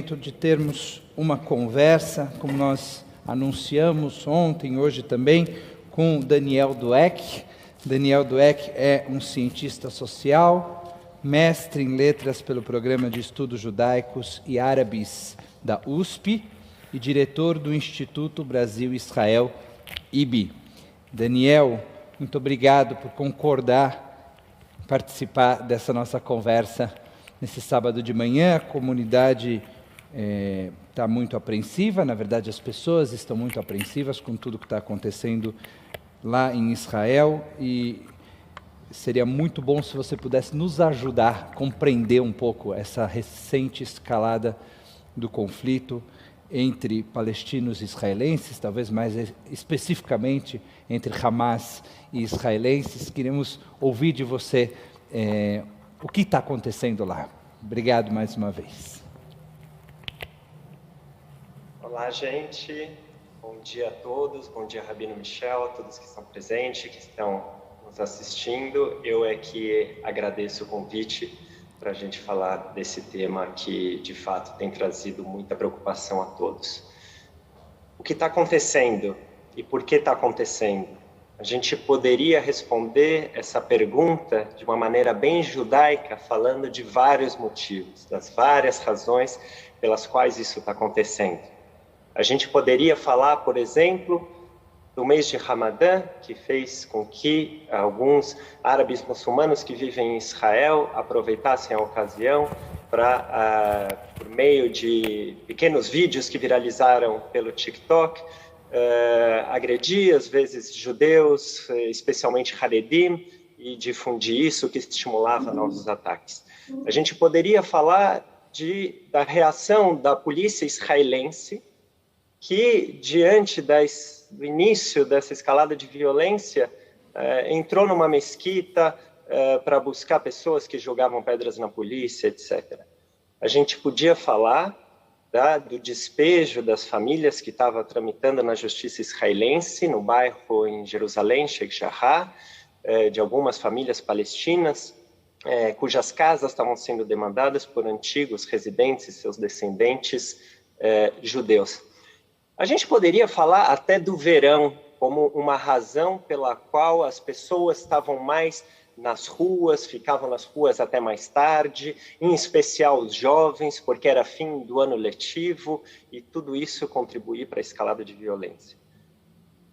De termos uma conversa, como nós anunciamos ontem, hoje também, com Daniel Dweck. Daniel Dweck é um cientista social, mestre em letras pelo Programa de Estudos Judaicos e Árabes da USP e diretor do Instituto Brasil-Israel, IBI. Daniel, muito obrigado por concordar participar dessa nossa conversa nesse sábado de manhã. A comunidade está muito apreensiva, na verdade as pessoas estão muito apreensivas com tudo que está acontecendo lá em Israel, e seria muito bom se você pudesse nos ajudar a compreender um pouco essa recente escalada do conflito entre palestinos e israelenses, talvez mais especificamente entre Hamas e israelenses. Queremos ouvir de você o que está acontecendo lá. Obrigado mais uma vez. Olá, gente. Bom dia a todos. Bom dia, Rabino Michel, a todos que estão presentes, que estão nos assistindo. Eu é que agradeço o convite para a gente falar desse tema que, de fato, tem trazido muita preocupação a todos. O que está acontecendo e por que está acontecendo? A gente poderia responder essa pergunta de uma maneira bem judaica, falando de vários motivos, das várias razões pelas quais isso está acontecendo. A gente poderia falar, por exemplo, do mês de Ramadã, que fez com que alguns árabes muçulmanos que vivem em Israel aproveitassem a ocasião para, por meio de pequenos vídeos que viralizaram pelo TikTok, agredir, às vezes, judeus, especialmente Haredim, e difundir isso, que estimulava novos ataques. A gente poderia falar da reação da polícia israelense, que, diante do início dessa escalada de violência, entrou numa mesquita para buscar pessoas que jogavam pedras na polícia, etc. A gente podia falar do despejo das famílias que estavam tramitando na justiça israelense, no bairro em Jerusalém, Sheikh Jarrah, de algumas famílias palestinas, cujas casas estavam sendo demandadas por antigos residentes e seus descendentes judeus. A gente poderia falar até do verão como uma razão pela qual as pessoas estavam mais nas ruas, ficavam nas ruas até mais tarde, em especial os jovens, porque era fim do ano letivo, e tudo isso contribuía para a escalada de violência.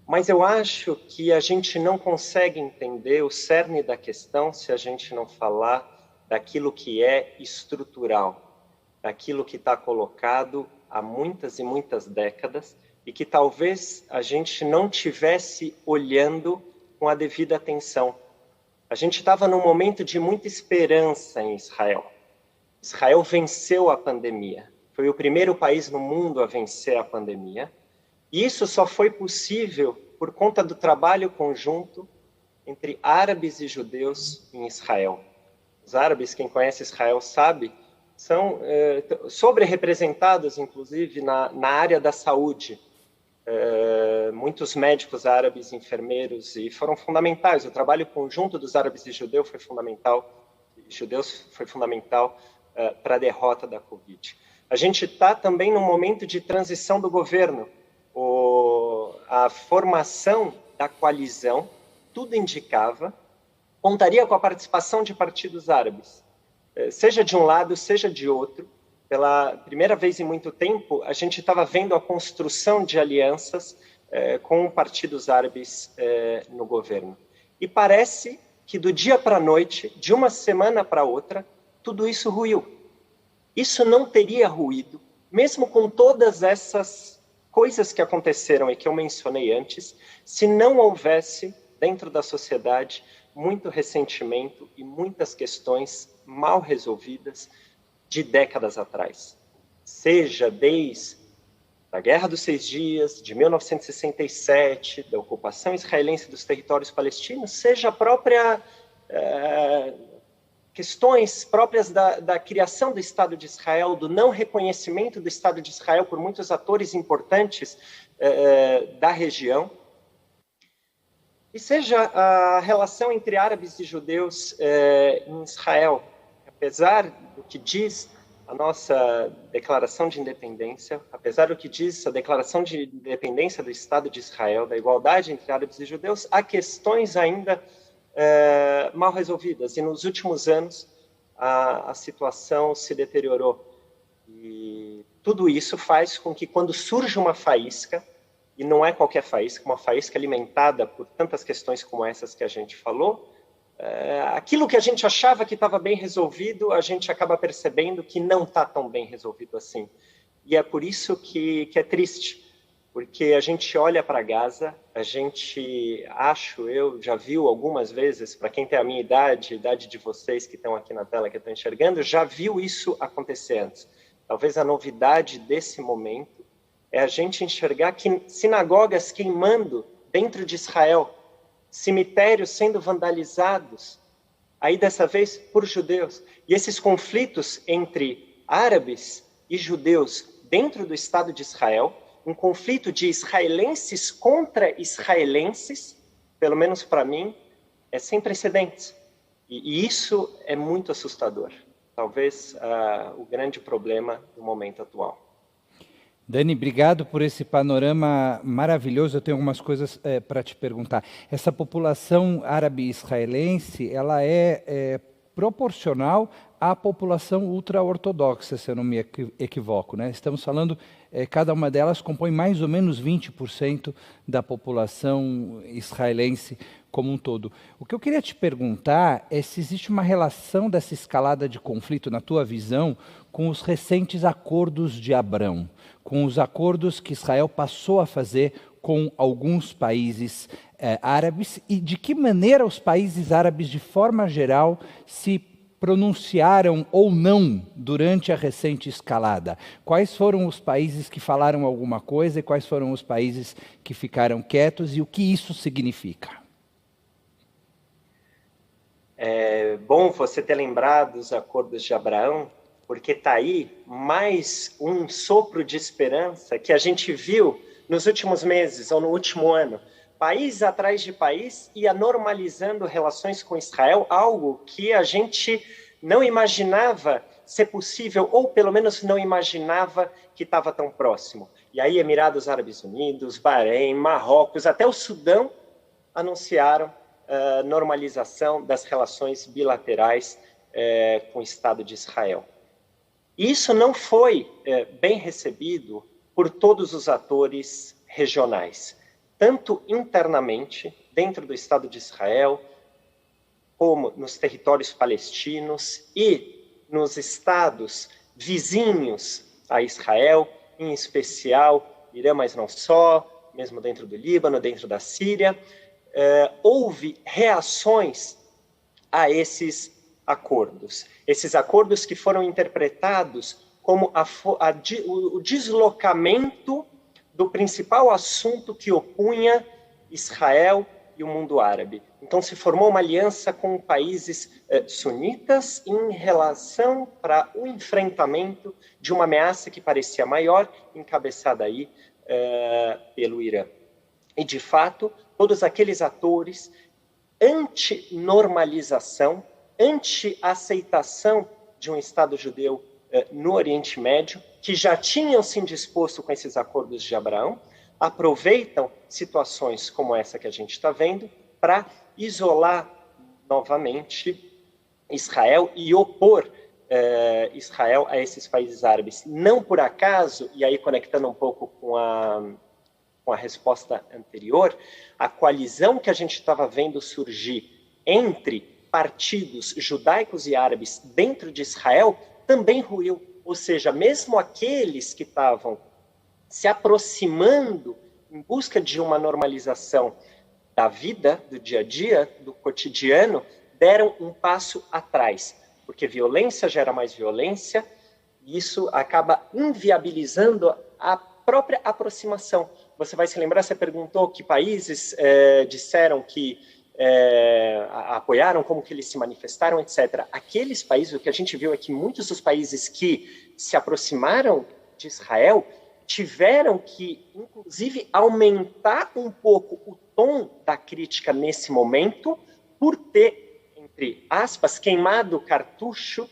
Mas eu acho que a gente não consegue entender o cerne da questão se a gente não falar daquilo que é estrutural, daquilo que está colocado há muitas e muitas décadas, e que talvez a gente não tivesse olhando com a devida atenção. A gente estava num momento de muita esperança em Israel. Israel venceu a pandemia. Foi o primeiro país no mundo a vencer a pandemia. E isso só foi possível por conta do trabalho conjunto entre árabes e judeus em Israel. Os árabes, quem conhece Israel sabe, são sobre-representados, inclusive, na área da saúde. Muitos médicos árabes, enfermeiros, e foram fundamentais. O trabalho conjunto dos árabes e judeus foi fundamental para a derrota da Covid. A gente está também num momento de transição do governo. A formação da coalizão, tudo indicava, contaria com a participação de partidos árabes. Seja de um lado, seja de outro. Pela primeira vez em muito tempo, a gente estava vendo a construção de alianças com partidos árabes no governo. E parece que do dia para a noite, de uma semana para outra, tudo isso ruiu. Isso não teria ruído, mesmo com todas essas coisas que aconteceram e que eu mencionei antes, se não houvesse, dentro da sociedade, muito ressentimento e muitas questões mal resolvidas de décadas atrás. Seja desde a Guerra dos 6 Dias, de 1967, da ocupação israelense dos territórios palestinos, seja a própria questões próprias da criação do Estado de Israel, do não reconhecimento do Estado de Israel por muitos atores importantes da região, e seja a relação entre árabes e judeus em Israel. Apesar do que diz A nossa declaração de independência, apesar do que diz a declaração de independência do Estado de Israel, da igualdade entre árabes e judeus, há questões ainda mal resolvidas. E nos últimos anos, a situação se deteriorou. E tudo isso faz com que, quando surge uma faísca, e não é qualquer faísca, uma faísca alimentada por tantas questões como essas que a gente falou, aquilo que a gente achava que estava bem resolvido, a gente acaba percebendo que não está tão bem resolvido assim. E é por isso que é triste, porque a gente olha para Gaza, a gente, eu já viu algumas vezes, para quem tem a minha idade, a idade de vocês que estão aqui na tela, que estão enxergando, já viu isso acontecer antes. Talvez a novidade desse momento é a gente enxergar que sinagogas queimando dentro de Israel, cemitérios sendo vandalizados, aí dessa vez por judeus. E esses conflitos entre árabes e judeus dentro do Estado de Israel, um conflito de israelenses contra israelenses, pelo menos para mim, é sem precedentes. E isso é muito assustador. Talvez o grande problema do momento atual. Dani, obrigado por esse panorama maravilhoso. Eu tenho algumas coisas para te perguntar. Essa população árabe-israelense, ela é proporcional à população ultra-ortodoxa, se eu não me equivoco, né? Estamos falando, cada uma delas compõe mais ou menos 20% da população israelense como um todo. O que eu queria te perguntar é se existe uma relação dessa escalada de conflito, na tua visão, com os recentes acordos de Abrão, com os acordos que Israel passou a fazer com alguns países árabes, e de que maneira os países árabes, de forma geral, se pronunciaram ou não durante a recente escalada? Quais foram os países que falaram alguma coisa e quais foram os países que ficaram quietos, e o que isso significa? É bom você ter lembrado os acordos de Abraão, porque está aí mais um sopro de esperança que a gente viu nos últimos meses ou no último ano. País atrás de país ia normalizando relações com Israel, algo que a gente não imaginava ser possível, ou pelo menos não imaginava que estava tão próximo. E aí Emirados Árabes Unidos, Bahrein, Marrocos, até o Sudão anunciaram normalização das relações bilaterais com o Estado de Israel. Isso não foi bem recebido por todos os atores regionais, tanto internamente, dentro do Estado de Israel, como nos territórios palestinos e nos estados vizinhos a Israel, em especial Irã, mas não só, mesmo dentro do Líbano, dentro da Síria. Houve reações a esses acordos que foram interpretados como o deslocamento do principal assunto que opunha Israel e o mundo árabe. Então se formou uma aliança com países sunitas em relação para o enfrentamento de uma ameaça que parecia maior, encabeçada aí pelo Irã. E de fato, todos aqueles atores anti-normalização, anti-aceitação de um Estado judeu no Oriente Médio, que já tinham se indisposto com esses acordos de Abraão, aproveitam situações como essa que a gente está vendo para isolar novamente Israel e opor Israel a esses países árabes. Não por acaso, e aí conectando um pouco com a resposta anterior, a coalizão que a gente estava vendo surgir entre partidos judaicos e árabes dentro de Israel também ruiu. Ou seja, mesmo aqueles que estavam se aproximando em busca de uma normalização da vida, do dia a dia, do cotidiano, deram um passo atrás, porque violência gera mais violência, e isso acaba inviabilizando a própria aproximação. Você vai se lembrar, você perguntou que países disseram que apoiaram, como que eles se manifestaram, etc. Aqueles países, o que a gente viu é que muitos dos países que se aproximaram de Israel tiveram que, inclusive, aumentar um pouco o tom da crítica nesse momento, por ter, entre aspas, queimado o cartucho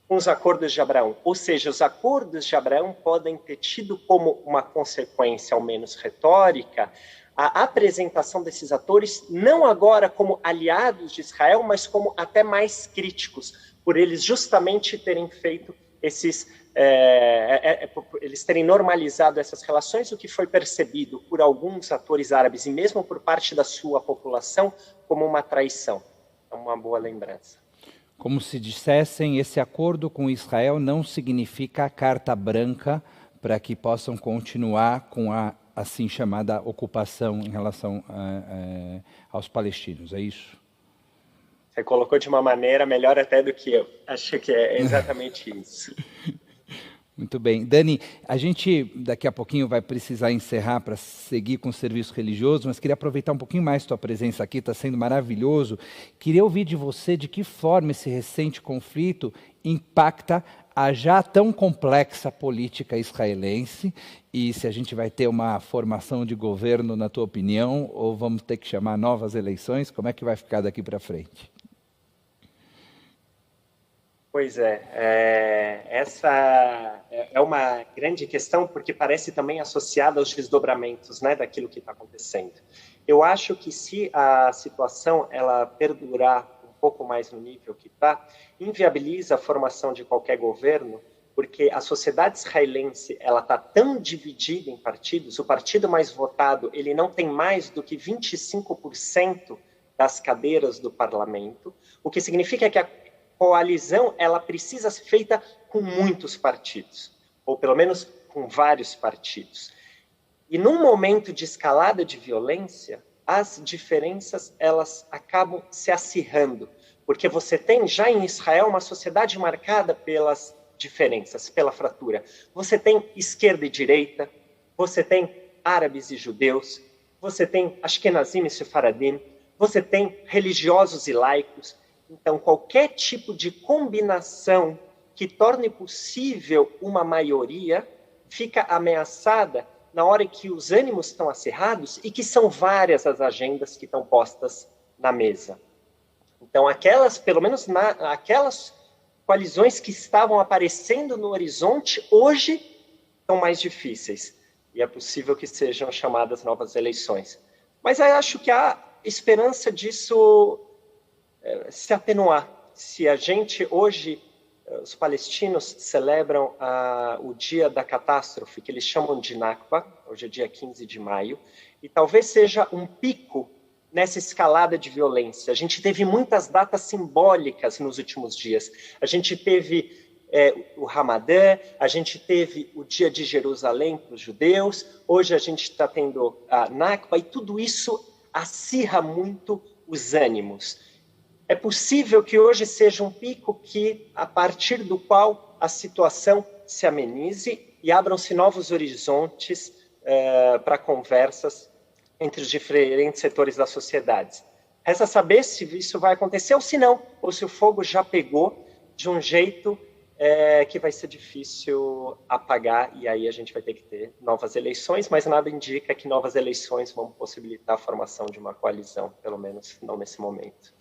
com os acordos de Abraão. Ou seja, os acordos de Abraão podem ter tido como uma consequência, ao menos retórica, a apresentação desses atores, não agora como aliados de Israel, mas como até mais críticos, por eles justamente terem feito eles terem normalizado essas relações, o que foi percebido por alguns atores árabes, e mesmo por parte da sua população, como uma traição. É uma boa lembrança. Como se dissessem, esse acordo com Israel não significa a carta branca para que possam continuar com a assim chamada ocupação em relação aos palestinos, é isso? Você colocou de uma maneira melhor até do que eu. Acho que é exatamente isso. Muito bem. Dani, a gente daqui a pouquinho vai precisar encerrar para seguir com o serviço religioso, mas queria aproveitar um pouquinho mais tua presença aqui, está sendo maravilhoso. Queria ouvir de você de que forma esse recente conflito impacta a já tão complexa política israelense e se a gente vai ter uma formação de governo, na tua opinião, ou vamos ter que chamar novas eleições, como é que vai ficar daqui para frente? Pois essa é uma grande questão, porque parece também associada aos desdobramentos, né, daquilo que está acontecendo. Eu acho que se a situação ela perdurar um pouco mais no nível que está, inviabiliza a formação de qualquer governo, porque a sociedade israelense ela está tão dividida em partidos, o partido mais votado ele não tem mais do que 25% das cadeiras do parlamento, o que significa que a coalizão ela precisa ser feita com muitos partidos, ou pelo menos com vários partidos. E num momento de escalada de violência, as diferenças elas acabam se acirrando, porque você tem já em Israel uma sociedade marcada pelas diferenças, pela fratura. Você tem esquerda e direita, você tem árabes e judeus, você tem Ashkenazim e Sefaradim, você tem religiosos e laicos. Então, qualquer tipo de combinação que torne possível uma maioria fica ameaçada na hora que os ânimos estão acirrados e que são várias as agendas que estão postas na mesa. Então, pelo menos aquelas coalizões que estavam aparecendo no horizonte, hoje são mais difíceis. E é possível que sejam chamadas novas eleições. Mas eu acho que há esperança disso se atenuar. Se a gente hoje, os palestinos celebram o dia da catástrofe, que eles chamam de Nakba, hoje é dia 15 de maio, e talvez seja um pico nessa escalada de violência. A gente teve muitas datas simbólicas nos últimos dias. A gente teve o Ramadã, a gente teve o dia de Jerusalém para os judeus, hoje a gente está tendo a Nakba, e tudo isso acirra muito os ânimos. É possível que hoje seja um pico a partir do qual a situação se amenize e abram-se novos horizontes para conversas entre os diferentes setores da sociedade. Resta saber se isso vai acontecer ou se não, ou se o fogo já pegou de um jeito que vai ser difícil apagar, e aí a gente vai ter que ter novas eleições, mas nada indica que novas eleições vão possibilitar a formação de uma coalizão, pelo menos não nesse momento.